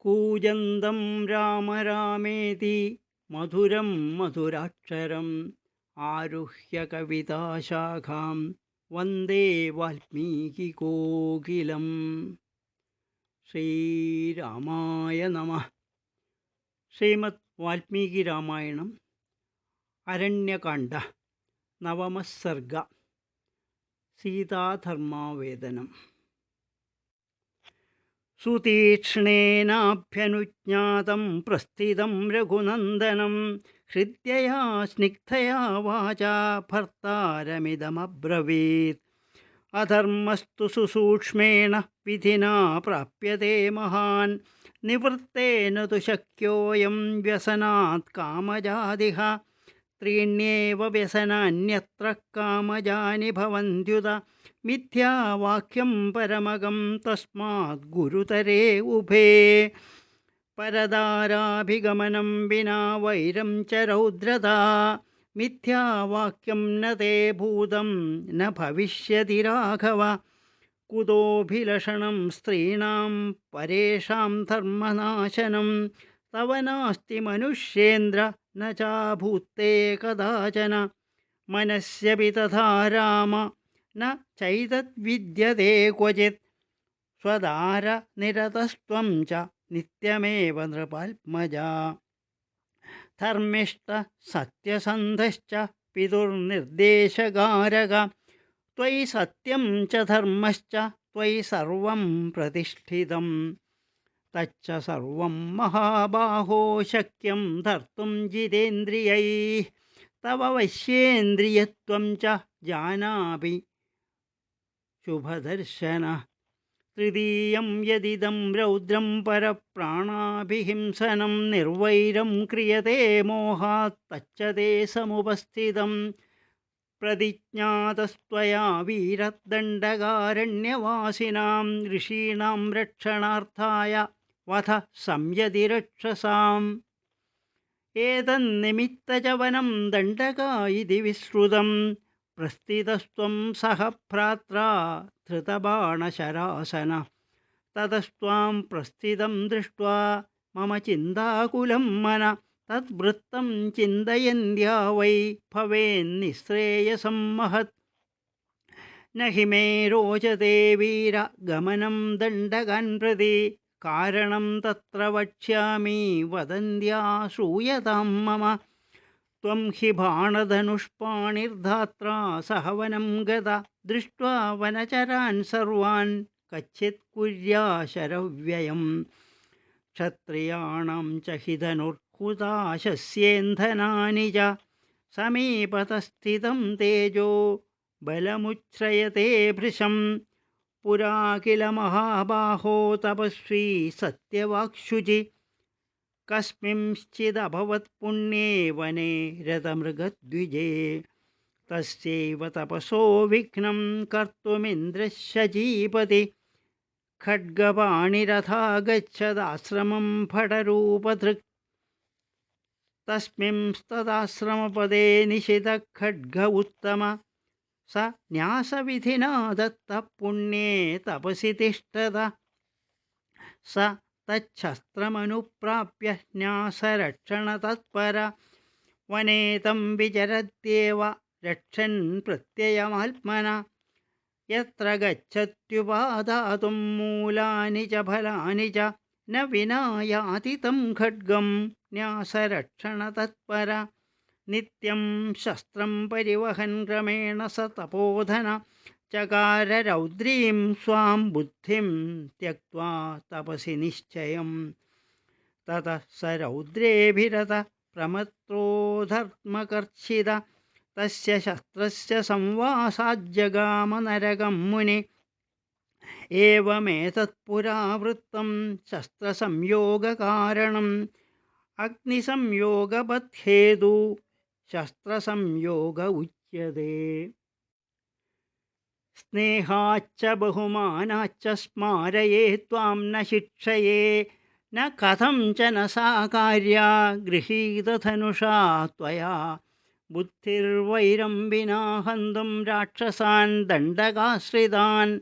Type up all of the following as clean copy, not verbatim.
കൂജന്തം രാമ രാമേതി മധുരം മധുരാക്ഷരം ആരുഹ്യ കവിതാശാഖാം വന്ദേ വാൽമീകികോകിലം. ശ്രീരാമായ നമഃ. ശ്രീമദ് വാൽമീകി രാമായണം അരണ്യകാണ്ഡ നവമഃ സർഗ. സീതാധർമാവേദനം. സുതീക്ഷ്ണേനാഭ്യനുജ്ഞാതം പ്രസ്ഥിതം രഘുനന്ദനം ഹൃദ്യയാ സ്നിഗ്ധയാ വാചാ ഭർത്താരമിദമബ്രവീത്. അധർമ്മസ്തു സുസൂക്ഷ്മേണ വിധിനാ പ്രാപ്യത്തെ മഹാൻ നിവൃത്തേന തു ശക്യോയം വ്യസനാത് കാമജാദിഹ. ത്രീണ്യേവ വ്യസനാന്യത്ര കാമജാനി ഭവന്ത്യുത. മിഥ്യാവാക്യം പരമകം തസ്മാത് ഗുരുതരേ ഉഭേ. പരദാരാഭിഗമനം വിനാ വൈരം ച രൗദ്രതാ. മിഥ്യാവാക്യം ന തേ ഭൂതം ന ഭവിഷ്യതി രാഘവ. കുതോഭിലഷണം സ്ത്രീണാം പരേഷാം ധർമ്മനാശനം. തവ നാസ്തി മനുഷ്യേന്ദ്ര ന ചാഭൂത്തേ കദാചന. മനസ്യപി തഥാ രാമ ന ചൈതദ്വിദ്യതേ ക്വചിത്. സ്വദാര നിരതസ്ത്വം ച നിത്യമേവ നൃപാത്മജാ. ധർമ്മിഷ്ഠ സത്യസന്ധശ്ച പിതുർനിർദ്ദേശകാരക. ത്വയി സത്യം ച ധർമ്മശ്ച ത്വയി സർവം പ്രതിഷ്ഠിതം. തച്ച സർവം മഹാബാഹോ ശക്യം ധർത്തും ജിതേന്ദ്രിയൈഃ. തവ വശ്യേന്ദ്രിയത്വം ച ജാനാമി ശുഭദർശന. തൃതീയം യദിദം രൗദ്രം പരപ്രാണാഭിഹിംസനം നിർവൈരം ക്രിയത്തെ മോഹാത് തച്ച തേ സമുപസ്ഥിതം. പ്രതിജ്ഞാതസ്ത്വയാ വീരദണ്ഡകാരണ്യവാസിനാം ഋഷീണാം രക്ഷണാർത്ഥായ വധ സംയതി രക്ഷസാം. ഏതന്നിമിത്തച വനം ദണ്ഡകാ ഇതി വിശ്രുതം. പ്രസ്ഥിതസ്ത്വം സഹ ഭ്രാത്രാ ധൃതബാണശരാസന. തതസ്ത്വാം പ്രസ്ഥിതം ദൃഷ്ട്വാ മമ ചിന്താകുലം മന. തദ്വൃത്തം ചിന്തയന്ത്യാ വൈ ഭവേന്നിശ്രേയസം മഹത്. നഹി മേ രോചതേ വീര ഗമനം ദണ്ഡകാൻ പ്രതി. കാരണം തത്ര വക്ഷ്യാമി വദന്ത്യാ ശ്രൂയതാം മമ. ത്വം ഹി ബാണധനുഷ്പാണിർധാത്രാ സഹവനം ഗത. ദൃഷ്ട്വാ വനചരാൻ സർവാൻ കച്ചിത് കുര്യാശരവ്യയം. ക്ഷത്രിയാണാം ച ഹി ധനുർഹുതാശസ്യേന്ധനാനി ച. സമീപതസ്ഥിതം തേജോ ബലമുച്ഛ്രയത്തെ ഭൃശം. പുരാ കില മഹാബാഹോ തപസ്വീ സത്യവാക്ശുചി. കസ്മിംശ്ചിദഭവത് പുണ്യേ വനേ രതമൃഗദ്വിജേ. തസ്യൈവ തപസോ വിഘ്നം കർത്തുമിന്ദ്രശചീപതി. ഖഡ്ഗപാണിരഥാ ഗച്ഛദാശ്രമം ഭടരൂപധൃക്. തസ്മിംസ്തദാശ്രമപദേ നിശിതഖഡ്ഗ ഉത്തമ. സ ന്യാസവിധിനാ ദത്തഃ പുണ്യേ തപസി തിഷ്ഠത. സ തച്ഛസ്ത്രമനുപ്രാപ്യ ന്യാസരക്ഷണതത്പര. വനേ തം വിചരത്യേവ രക്ഷൻ പ്രത്യയമാത്മന. യത്ര ഗച്ഛത്യുപാദാതും മൂലാനി ച ഫലാനി ച. ന വിനാ യാതി തം ഖഡ്ഗം ന്യാസരക്ഷണതത്പര. നിത്യം ശസ്ത്രം പരിവഹൻ ക്രമേണ സ തപോധന. ചകാര രൗദ്രീം സ്വാം ബുദ്ധിം ത്യക്ത്വാ തപസി നിശ്ചയം. തതഃ സ രൗദ്രേഭിരത പ്രമത്രോധർമ്മകർഷിത. തസ്യ ശസ്ത്രസ്യ സംവാസാജ്ജഗാമ നരകം മുനി. ഏവമേതത്പുരാവൃത്തം ശസ്ത്രസംയോഗകാരണം. അഗ്നിസംയോഗപഥ്യേതു ശസ്ത്രസംയോഗ ഉച്യതേ. സ്നേഹാച്ച ബഹുമാനാച്ച സ്മാരയേ ത്വാം ന ശിക്ഷയേ. ന കഥം ച ന സാ കാര്യാ ഗൃഹീതധനുഷാ ത്വയാ. ബുദ്ധിർവൈരം വിനാ ഹന്തും രാക്ഷസാൻ ദണ്ഡകാശ്രിതാൻ.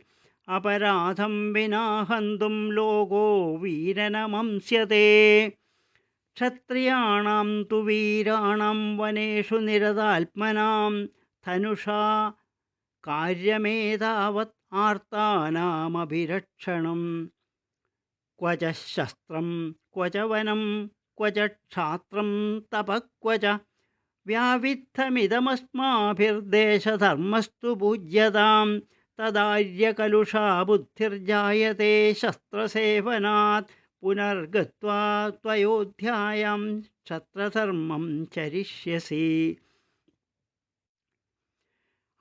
അപരാധം വിനാ ഹന്തും ലോകോ വീരനമംസ്യത്തെ. ക്ഷത്രിയാണാം തു വീരാണാം വനേഷു നിരതാത്മനാം ധനുഷാ കാര്യമേതാവത് ആർത്താനാമഭിരക്ഷണം. ക്വച ശസ്ത്രം ക്വച വനം ക്വച ക്ഷാത്രം തപഃ ക്വച വ്യാവിദ്ധമിതമസ്മാഭിർദേശധർമ്മസ്തു പൂജ്യതാം. തദാര്യകലുഷാ ബുദ്ധിർജായത്തെ ശസ്ത്രസേവനാത് പുനർഗത്വാ ത്വയോധ്യായാം ക്ഷത്രധർമ്മം ചരിഷ്യസി.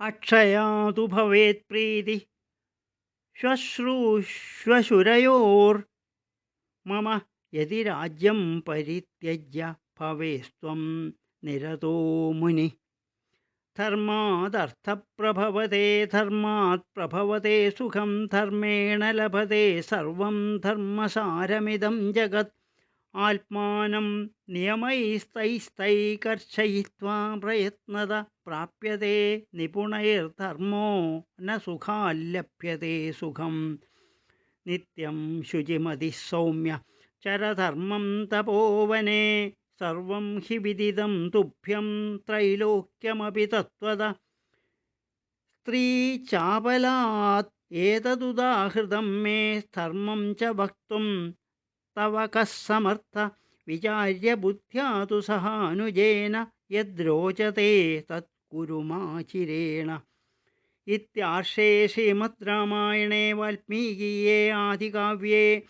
അക്ഷയാ തു ഭവേത് പ്രീതി ശ്വശ്രൂശ്വശുരയോർ മമ യദി രാജ്യം പരിത്യജ്യ ഭവേസ്ത്വം നിരതോ മുനി. ധർമാദർത്ഥപ്രഭവത്തെ ധർമാത് പ്രഭവത്തെ സുഖം ധർമ്മേണ ലഭത്തെ സർവം ധർമ്മസാരമിദം ജഗത്. ആത്മാനം നിയമൈസ്തൈസ്തൈകർഷയിത്വാ പ്രയത്നത പ്രാപ്യത്തെ നിപുണൈർധർമ്മോ ന സുഖാല്ലഭ്യത്തെ സുഖം. നിത്യം ശുചിമതി സൗമ്യ ചരധർമ്മം തപോവനെ സർവം ഹി വിദിതം തുഭ്യം ത്രൈലോക്യമപി തത്വത. സ്ത്രീ ചാപലാത് ഏതദുദാഹൃതം മേ ധർമ്മം ച വക്തും തവ കഃ സമർത്ഥ. വിചാര്യ ബുദ്ധ്യാ തു സഹാനുജേന യദ്രോചത്തെ തത് കുരു മാചിരേണ. ഇത്യാർഷേ ശ്രീമദ് രാമായണേ വാൽമീകീയേ ആദികാവ്യേ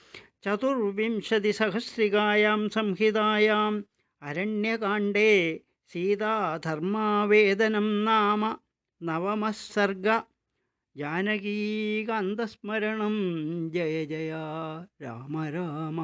ചതുർവിംശതിസഹസ്രികായാം സംഹിതായാം അരണ്യകാണ്ഡേ സീതാധർമാവേദനം നാമ നവമഃ സർഗ. ജാനകീകാന്തസ്മരണം ജയ ജയ രാമ രാമ.